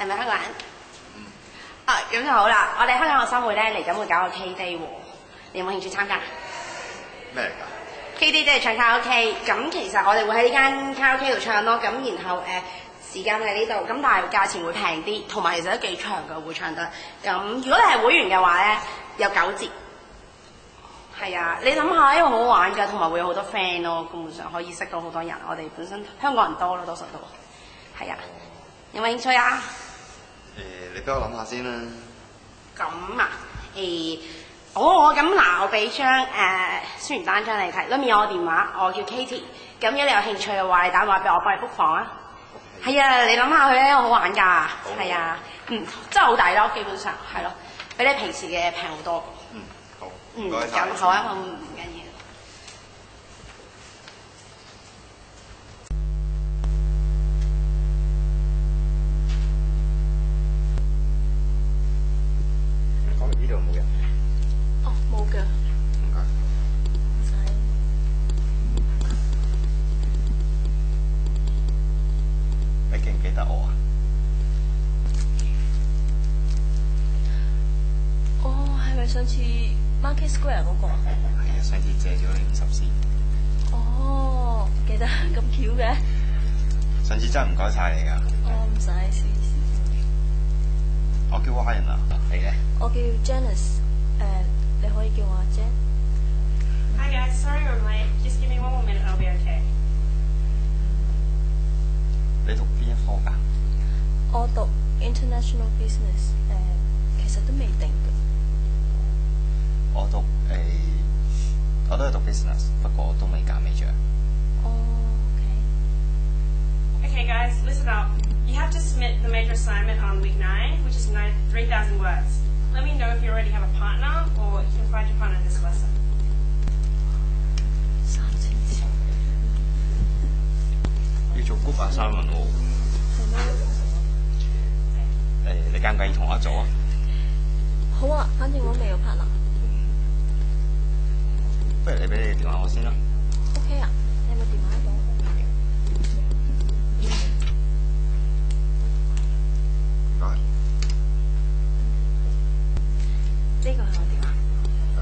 係咪香港人？咁就好啦。我哋香港學生會咧嚟緊會搞個 K Day 喎，你有冇興趣參加？咩嚟㗎 ？K Day 即係唱卡拉 OK， 咁其實我哋會喺呢間卡拉 OK 度唱咯，咁然後時間喺呢度，咁但係價錢會平啲，同埋其實都幾長㗎會唱得。咁如果你係會員嘅話咧，有9折。係啊，你諗下，因為好好玩㗎，同埋會有好多 friend 咯，根本上可以識到好多人。我哋本身香港人多咯，多數都係啊。有冇興趣啊？你俾我諗下先啦。咁啊，咁嗱，我俾張宣傳單張你睇，裏面有我電話，我叫 Katie。咁如果你有興趣嘅話，你打電話俾我，幫你 book 房啊。係啊，你諗下佢咧，好玩㗎。係啊，真係好抵咯，基本上係咯，比你平時嘅平好多。好。咁好啊，唔緊要。講完呢度冇人。哦，冇㗎。唔該。唔使。你記唔記得我啊？哦，係咪上次 Market Square 嗰個？係啊，上次借咗你50先。哦，記得咁巧嘅。上次真係唔該晒你㗎。哦，唔使，試試。我叫Ryan啊，你咧？我叫 Janice， 你可以叫我阿 Jan。Hi guys, sorry we're late. Just give me one more minute, I'll be okay. 你讀邊一科㗎？我讀 International Business， 其實都未定嘅。我都係讀 business， 不過都未揀 major。哦，OK。Okay guys, listen up. You have to submit the major assignment on week 9, which is 3,000 words. Let me know if you already have a partner or you can find your partner in this lesson. 3000字。要做 group assignment 喎。係咩？你介唔介意同我做啊？好啊，反正我未有 partner。不如你俾你電話我先啦。OK 啊，你有冇電話喺度？唔該。呢個係我電話。唔該。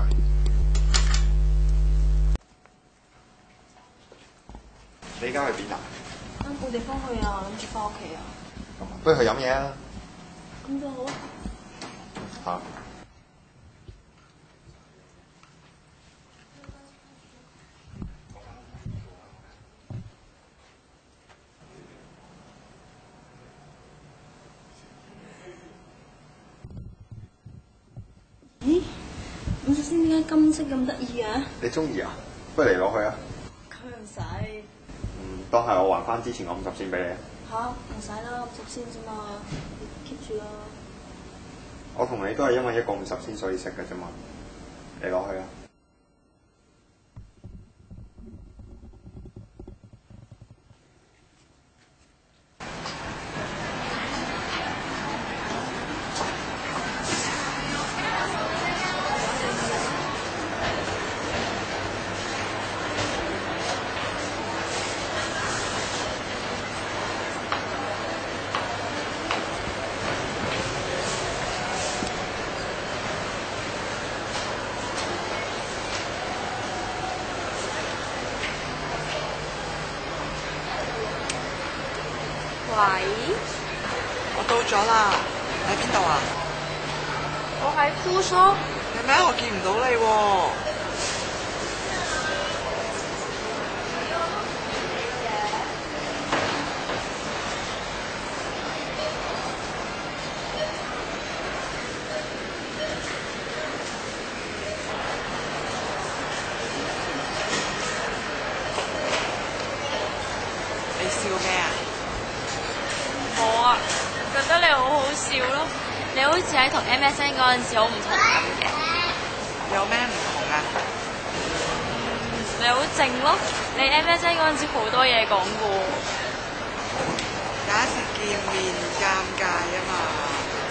你而家去邊啊？冇地方去啊，諗住翻屋企啊。不如去飲嘢啊！咁就好啊。嚇！咦？50仙點解金色咁得意嘅？你中意啊？不如嚟攞去啊！佢唔使。當係我還翻之前我50仙俾你啊！嚇，唔使啦，50仙啫嘛，你 keep 住啦。我同你都係因為一個50仙所以識嘅啫嘛，你攞去啊！喂，我到咗啦，喺邊度啊？我喺酷蘇。係咩？我見唔到你喎。你笑咩啊？冇啊，覺得你好好笑咯。你好似喺同 MSN 嗰陣時好唔同咁嘅。有咩唔同啊？你好靜咯，你 MSN 嗰陣時好多嘢講嘅喎。第一次見面尷尬啊嘛。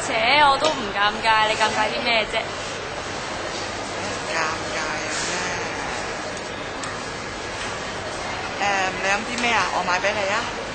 扯，我都唔尷尬，你尷尬啲咩啫？尷尬啊咩？你飲啲咩啊？我買俾你啊。